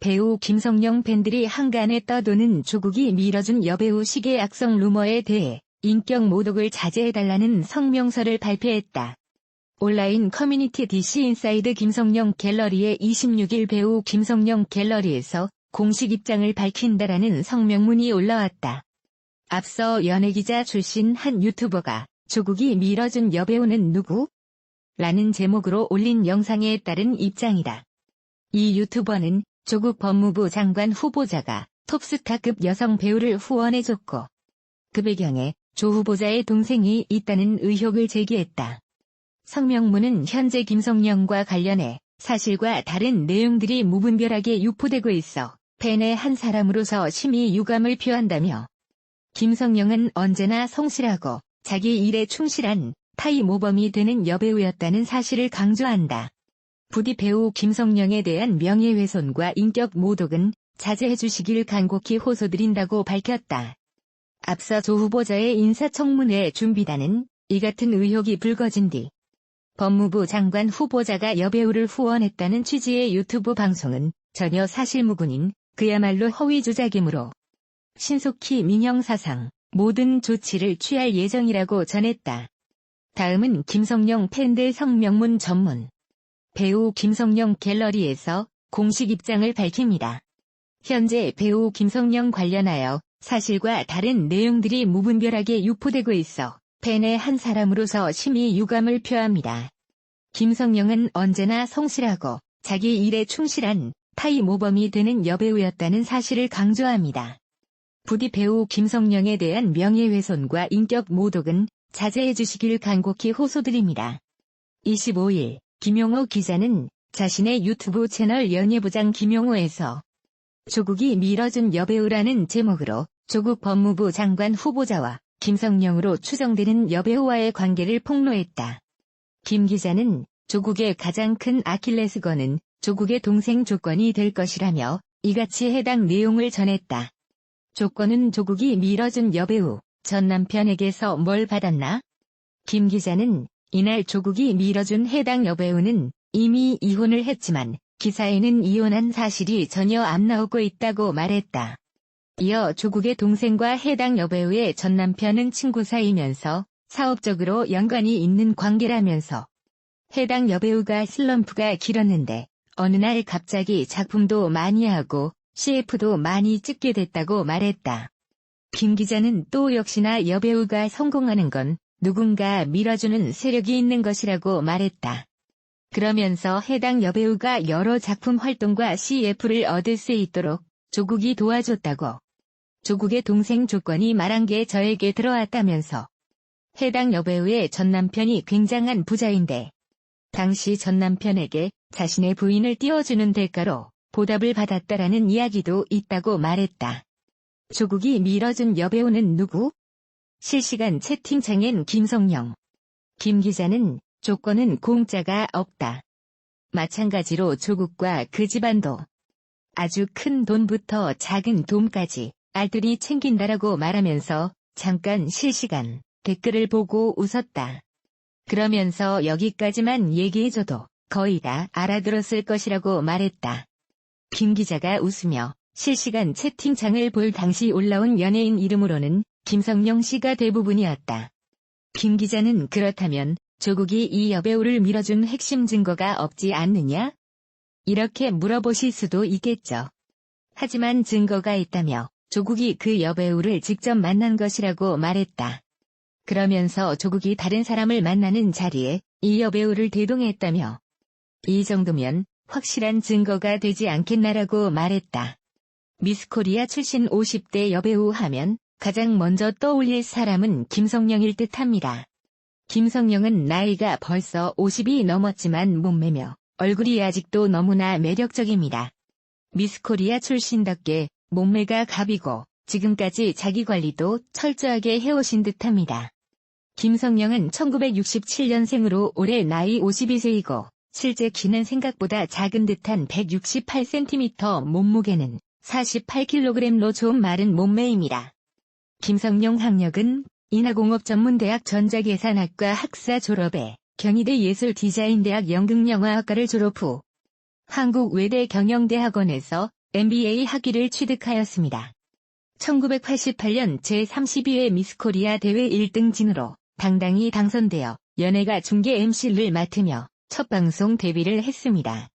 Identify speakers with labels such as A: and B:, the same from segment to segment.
A: 배우 김성령 팬들이 한간에 떠도는 조국이 밀어준 여배우 시계 악성 루머에 대해 인격 모독을 자제해달라는 성명서를 발표했다. 온라인 커뮤니티 DC인사이드 김성령 갤러리의 26일 배우 김성령 갤러리에서 공식 입장을 밝힌다라는 성명문이 올라왔다. 앞서 연예기자 출신 한 유튜버가 조국이 밀어준 여배우는 누구? 라는 제목으로 올린 영상에 따른 입장이다. 이 유튜버는 조국 법무부 장관 후보자가 톱스타급 여성 배우를 후원해줬고 그 배경에 조 후보자의 동생이 있다는 의혹을 제기했다. 성명문은 현재 김성령과 관련해 사실과 다른 내용들이 무분별하게 유포되고 있어 팬의 한 사람으로서 심히 유감을 표한다며 김성령은 언제나 성실하고 자기 일에 충실한 타이 모범이 되는 여배우였다는 사실을 강조한다. 부디 배우 김성령에 대한 명예훼손과 인격 모독은 자제해 주시길 간곡히 호소드린다고 밝혔다. 앞서 조 후보자의 인사청문회 준비단은 이 같은 의혹이 불거진 뒤 법무부 장관 후보자가 여배우를 후원했다는 취지의 유튜브 방송은 전혀 사실무근인 그야말로 허위 조작이므로 신속히 민형사상 모든 조치를 취할 예정이라고 전했다. 다음은 김성령 팬들 성명문 전문. 배우 김성령 갤러리에서 공식 입장을 밝힙니다. 현재 배우 김성령 관련하여 사실과 다른 내용들이 무분별하게 유포되고 있어 팬의 한 사람으로서 심히 유감을 표합니다. 김성령은 언제나 성실하고 자기 일에 충실한 타이 모범이 되는 여배우였다는 사실을 강조합니다. 부디 배우 김성령에 대한 명예훼손과 인격 모독은 자제해 주시길 간곡히 호소드립니다. 25일 김용호 기자는 자신의 유튜브 채널 연예부장 김용호에서 조국이 밀어준 여배우라는 제목으로 조국 법무부 장관 후보자와 김성령으로 추정되는 여배우와의 관계를 폭로했다. 김 기자는 조국의 가장 큰 아킬레스건은 조국의 동생 조건이 될 것이라며 이같이 해당 내용을 전했다. 조건은 조국이 밀어준 여배우 전 남편에게서 뭘 받았나? 김 기자는 이날 조국이 밀어준 해당 여배우는 이미 이혼을 했지만 기사에는 이혼한 사실이 전혀 안 나오고 있다고 말했다. 이어 조국의 동생과 해당 여배우의 전 남편은 친구 사이면서 사업적으로 연관이 있는 관계라면서 해당 여배우가 슬럼프가 길었는데 어느 날 갑자기 작품도 많이 하고 CF도 많이 찍게 됐다고 말했다. 김 기자는 또 역시나 여배우가 성공하는 건 누군가 밀어주는 세력이 있는 것이라고 말했다. 그러면서 해당 여배우가 여러 작품 활동과 CF를 얻을 수 있도록 조국이 도와줬다고. 조국의 동생 조건이 말한 게 저에게 들어왔다면서 해당 여배우의 전 남편이 굉장한 부자인데 당시 전 남편에게 자신의 부인을 띄워주는 대가로 보답을 받았다라는 이야기도 있다고 말했다. 조국이 밀어준 여배우는 누구? 실시간 채팅창엔 김성령. 김 기자는 조건은 공짜가 없다. 마찬가지로 조국과 그 집안도 아주 큰 돈부터 작은 돈까지 알뜰히 챙긴다라고 말하면서 잠깐 실시간 댓글을 보고 웃었다. 그러면서 여기까지만 얘기해줘도 거의 다 알아들었을 것이라고 말했다. 김 기자가 웃으며 실시간 채팅창을 볼 당시 올라온 연예인 이름으로는 김성령 씨가 대부분이었다. 김 기자는 그렇다면 조국이 이 여배우를 밀어준 핵심 증거가 없지 않느냐? 이렇게 물어보실 수도 있겠죠. 하지만 증거가 있다며 조국이 그 여배우를 직접 만난 것이라고 말했다. 그러면서 조국이 다른 사람을 만나는 자리에 이 여배우를 대동했다며 이 정도면 확실한 증거가 되지 않겠나라고 말했다. 미스코리아 출신 50대 여배우 하면 가장 먼저 떠올릴 사람은 김성령일 듯합니다. 김성령은 나이가 벌써 50이 넘었지만 몸매며 얼굴이 아직도 너무나 매력적입니다. 미스코리아 출신답게 몸매가 갑이고 지금까지 자기 관리도 철저하게 해오신 듯합니다. 김성령은 1967년생으로 올해 나이 52세이고 실제 키는 생각보다 작은 듯한 168cm, 몸무게는 48kg로 좀 마른 몸매입니다. 김성령 학력은 인하공업전문대학 전자계산학과 학사 졸업에 경희대 예술디자인대학 연극영화학과를 졸업 후 한국외대 경영대학원에서 MBA 학위를 취득하였습니다. 1988년 제32회 미스코리아 대회 1등진으로 당당히 당선되어 연예가 중계 MC를 맡으며 첫 방송 데뷔를 했습니다.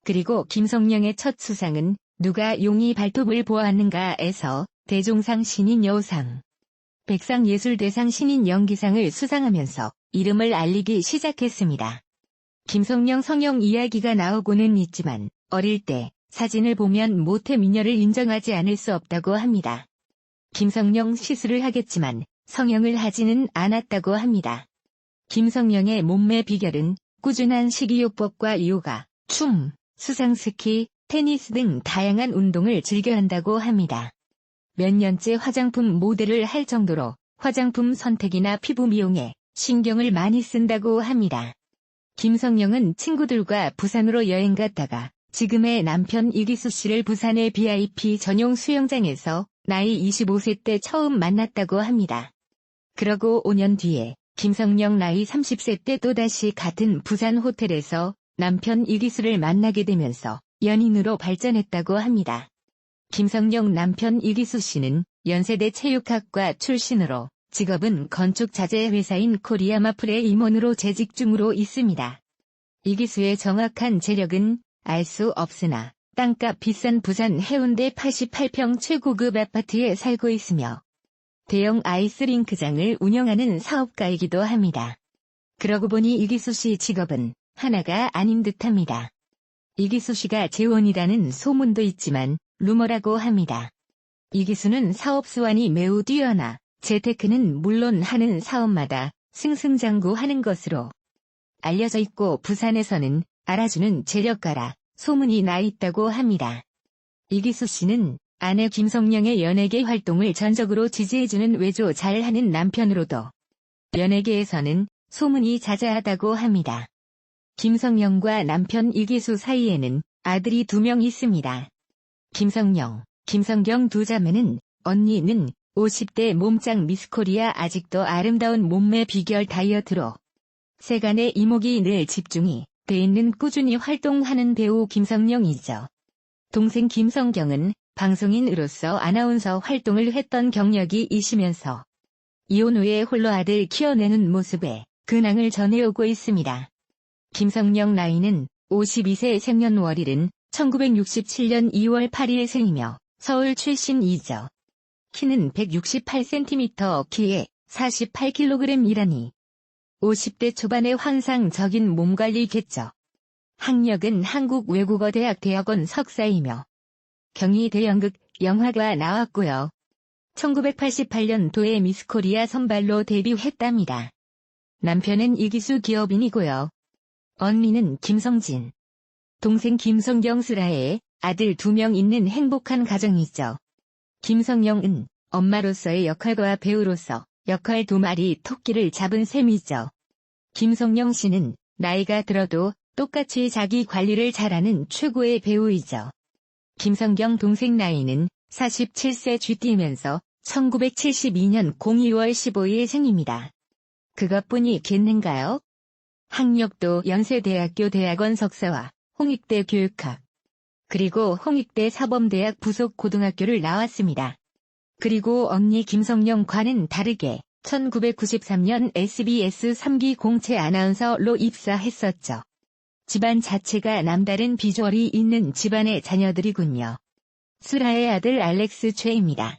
A: 그리고 김성령의 첫 수상은 누가 용이 발톱을 보았는가에서 대종상 신인 여우상, 백상예술대상 신인 연기상을 수상하면서 이름을 알리기 시작했습니다. 김성령 성형 이야기가 나오고는 있지만 어릴 때 사진을 보면 모태 미녀를 인정하지 않을 수 없다고 합니다. 김성령 시술을 하겠지만 성형을 하지는 않았다고 합니다. 김성령의 몸매 비결은 꾸준한 식이요법과 요가, 춤, 수상스키, 테니스 등 다양한 운동을 즐겨한다고 합니다. 몇 년째 화장품 모델을 할 정도로 화장품 선택이나 피부 미용에 신경을 많이 쓴다고 합니다. 김성령은 친구들과 부산으로 여행 갔다가 지금의 남편 이기수 씨를 부산의 VIP 전용 수영장에서 나이 25세 때 처음 만났다고 합니다. 그러고 5년 뒤에 김성령 나이 30세 때 또다시 같은 부산 호텔에서 남편 이기수를 만나게 되면서 연인으로 발전했다고 합니다. 김성령 남편 이기수 씨는 연세대 체육학과 출신으로 직업은 건축자재 회사인 코리아마플의 임원으로 재직 중으로 있습니다. 이기수의 정확한 재력은 알 수 없으나 땅값 비싼 부산 해운대 88평 최고급 아파트에 살고 있으며 대형 아이스링크장을 운영하는 사업가이기도 합니다. 그러고 보니 이기수 씨 직업은 하나가 아닌 듯합니다. 이기수 씨가 재혼이라는 소문도 있지만 루머라고 합니다. 이기수는 사업 수완이 매우 뛰어나 재테크는 물론 하는 사업마다 승승장구하는 것으로 알려져 있고 부산에서는 알아주는 재력가라 소문이 나 있다고 합니다. 이기수 씨는 아내 김성령의 연예계 활동을 전적으로 지지해주는 외조 잘하는 남편으로도 연예계에서는 소문이 자자하다고 합니다. 김성령과 남편 이기수 사이에는 아들이 2명 있습니다. 김성령, 김성경 두 자매는 언니는 50대 몸짱 미스코리아 아직도 아름다운 몸매 비결 다이어트로 세간의 이목이 늘 집중이 돼 있는 꾸준히 활동하는 배우 김성령이죠. 동생 김성경은 방송인으로서 아나운서 활동을 했던 경력이 있으면서 이혼 후에 홀로 아들 키워내는 모습에 근황을 전해오고 있습니다. 김성령 나이는 52세 생년월일은 1967년 2월 8일 생이며 서울 출신이죠. 키는 168cm 키에 48kg이라니 50대 초반의 환상적인 몸관리겠죠. 학력은 한국외국어대학 대학원 석사이며 경희대연극 영화과 나왔고요. 1988년도에 미스코리아 선발로 데뷔했답니다. 남편은 이기수 기업인이고요. 언니는 김성진. 동생 김성경 슬하에 아들 2명 있는 행복한 가정이죠. 김성령은 엄마로서의 역할과 배우로서 역할 2마리 토끼를 잡은 셈이죠. 김성령 씨는 나이가 들어도 똑같이 자기 관리를 잘하는 최고의 배우이죠. 김성경 동생 나이는 47세 쥐띠면서 1972년 02월 15일 생입니다. 그것뿐이겠는가요? 학력도 연세대학교 대학원 석사와 홍익대 교육학, 그리고 홍익대 사범대학 부속 고등학교를 나왔습니다. 그리고 언니 김성령과는 다르게 1993년 SBS 3기 공채 아나운서로 입사했었죠. 집안 자체가 남다른 비주얼이 있는 집안의 자녀들이군요. 슬하의 아들 알렉스 최입니다.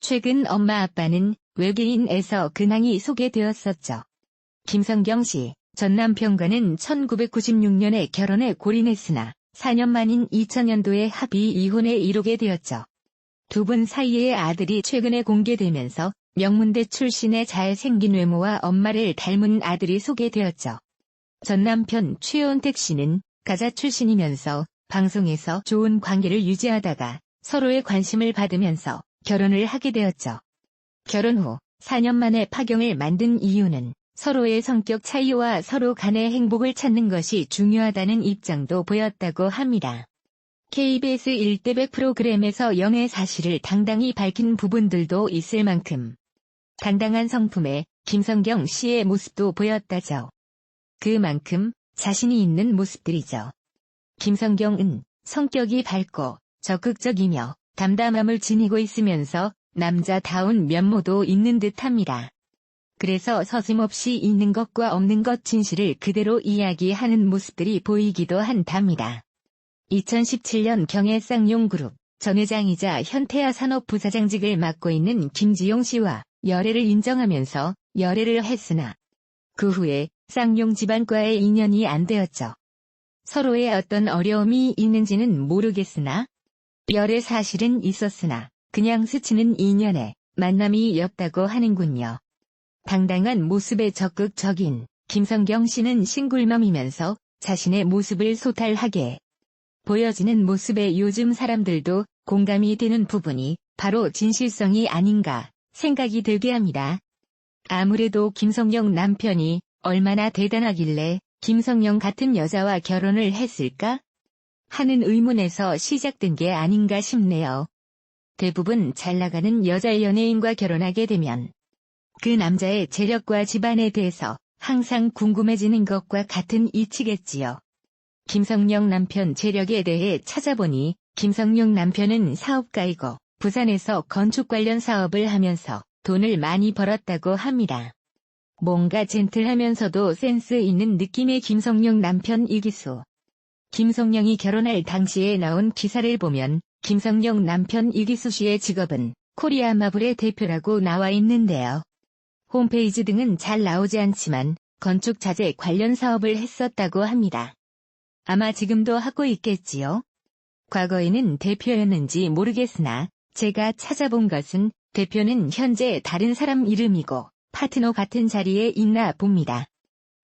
A: 최근 엄마 아빠는 외계인에서 근황이 소개되었었죠. 김성경 씨, 전 남편과는 1996년에 결혼해 골인했으나 4년 만인 2000년도에 합의 이혼에 이르게 되었죠. 두 분 사이의 아들이 최근에 공개되면서 명문대 출신의 잘생긴 외모와 엄마를 닮은 아들이 소개되었죠. 전 남편 최원택 씨는 가자 출신이면서 방송에서 좋은 관계를 유지하다가 서로의 관심을 받으면서 결혼을 하게 되었죠. 결혼 후 4년 만에 파경을 만든 이유는 서로의 성격 차이와 서로 간의 행복을 찾는 것이 중요하다는 입장도 보였다고 합니다. KBS 1대100 프로그램에서 연애 사실을 당당히 밝힌 부분들도 있을 만큼 당당한 성품의 김성경 씨의 모습도 보였다죠. 그만큼 자신이 있는 모습들이죠. 김성경은 성격이 밝고 적극적이며 담담함을 지니고 있으면서 남자다운 면모도 있는 듯합니다. 그래서 서슴없이 있는 것과 없는 것 진실을 그대로 이야기하는 모습들이 보이기도 한답니다. 2017년 경의 쌍용그룹 전 회장이자 현태아 산업부사장직을 맡고 있는 김지용 씨와 열애를 인정하면서 열애를 했으나 그 후에 쌍용 집안과의 인연이 안 되었죠. 서로의 어떤 어려움이 있는지는 모르겠으나 열애 사실은 있었으나 그냥 스치는 인연에 만남이 없다고 하는군요. 당당한 모습에 적극적인 김성경 씨는 싱글맘이면서 자신의 모습을 소탈하게 보여지는 모습에 요즘 사람들도 공감이 되는 부분이 바로 진실성이 아닌가 생각이 들게 합니다. 아무래도 김성령 남편이 얼마나 대단하길래 김성령 같은 여자와 결혼을 했을까? 하는 의문에서 시작된 게 아닌가 싶네요. 대부분 잘나가는 여자 연예인과 결혼하게 되면 그 남자의 재력과 집안에 대해서 항상 궁금해지는 것과 같은 이치겠지요. 김성령 남편 재력에 대해 찾아보니 김성령 남편은 사업가이고 부산에서 건축 관련 사업을 하면서 돈을 많이 벌었다고 합니다. 뭔가 젠틀하면서도 센스 있는 느낌의 김성령 남편 이기수. 김성령이 결혼할 당시에 나온 기사를 보면 김성령 남편 이기수 씨의 직업은 코리아마블의 대표라고 나와 있는데요. 홈페이지 등은 잘 나오지 않지만 건축 자재 관련 사업을 했었다고 합니다. 아마 지금도 하고 있겠지요? 과거에는 대표였는지 모르겠으나 제가 찾아본 것은 대표는 현재 다른 사람 이름이고 파트너 같은 자리에 있나 봅니다.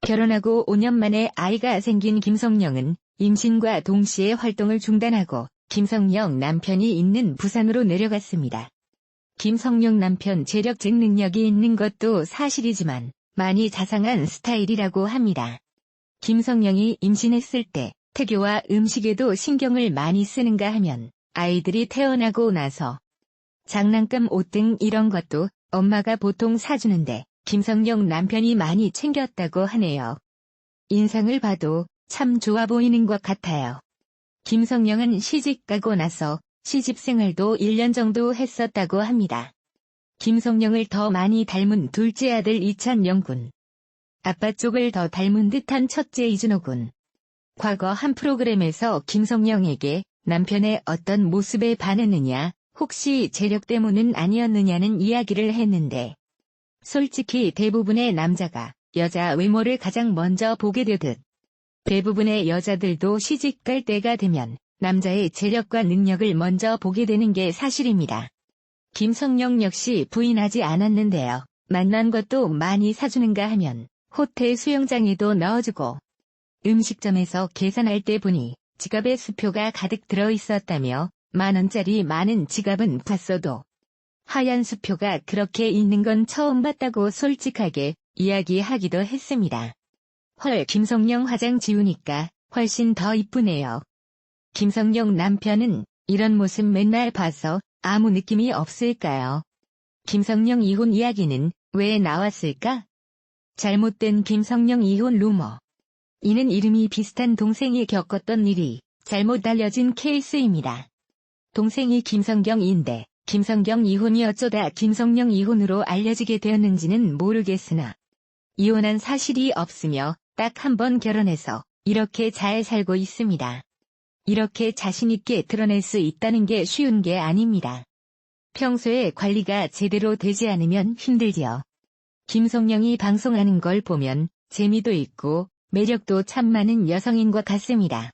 A: 결혼하고 5년 만에 아이가 생긴 김성령은 임신과 동시에 활동을 중단하고 김성령 남편이 있는 부산으로 내려갔습니다. 김성령 남편 재력직 능력이 있는 것도 사실이지만 많이 자상한 스타일이라고 합니다. 김성령이 임신했을 때 태교와 음식에도 신경을 많이 쓰는가 하면 아이들이 태어나고 나서 장난감 옷 등 이런 것도 엄마가 보통 사주는데 김성령 남편이 많이 챙겼다고 하네요. 인상을 봐도 참 좋아 보이는 것 같아요. 김성령은 시집 가고 나서 시집 생활도 1년 정도 했었다고 합니다. 김성령을 더 많이 닮은 둘째 아들 이찬영 군. 아빠 쪽을 더 닮은 듯한 첫째 이준호 군. 과거 한 프로그램에서 김성령에게 남편의 어떤 모습에 반했느냐, 혹시 재력 때문은 아니었느냐는 이야기를 했는데 솔직히 대부분의 남자가 여자 외모를 가장 먼저 보게 되듯 대부분의 여자들도 시집갈 때가 되면 남자의 재력과 능력을 먼저 보게 되는 게 사실입니다. 김성령 역시 부인하지 않았는데요. 만난 것도 많이 사주는가 하면 호텔 수영장에도 넣어주고 음식점에서 계산할 때 보니 지갑에 수표가 가득 들어있었다며 10,000원짜리 많은 지갑은 봤어도 하얀 수표가 그렇게 있는 건 처음 봤다고 솔직하게 이야기하기도 했습니다. 헐, 김성령 화장 지우니까 훨씬 더 이쁘네요. 김성령 남편은 이런 모습 맨날 봐서 아무 느낌이 없을까요? 김성령 이혼 이야기는 왜 나왔을까? 잘못된 김성령 이혼 루머. 이는 이름이 비슷한 동생이 겪었던 일이 잘못 알려진 케이스입니다. 동생이 김성경인데 김성경 이혼이 어쩌다 김성령 이혼으로 알려지게 되었는지는 모르겠으나 이혼한 사실이 없으며 딱 한 번 결혼해서 이렇게 잘 살고 있습니다. 이렇게 자신있게 드러낼 수 있다는 게 쉬운 게 아닙니다. 평소에 관리가 제대로 되지 않으면 힘들지요. 김성령이 방송하는 걸 보면 재미도 있고 매력도 참 많은 여성인 것 같습니다.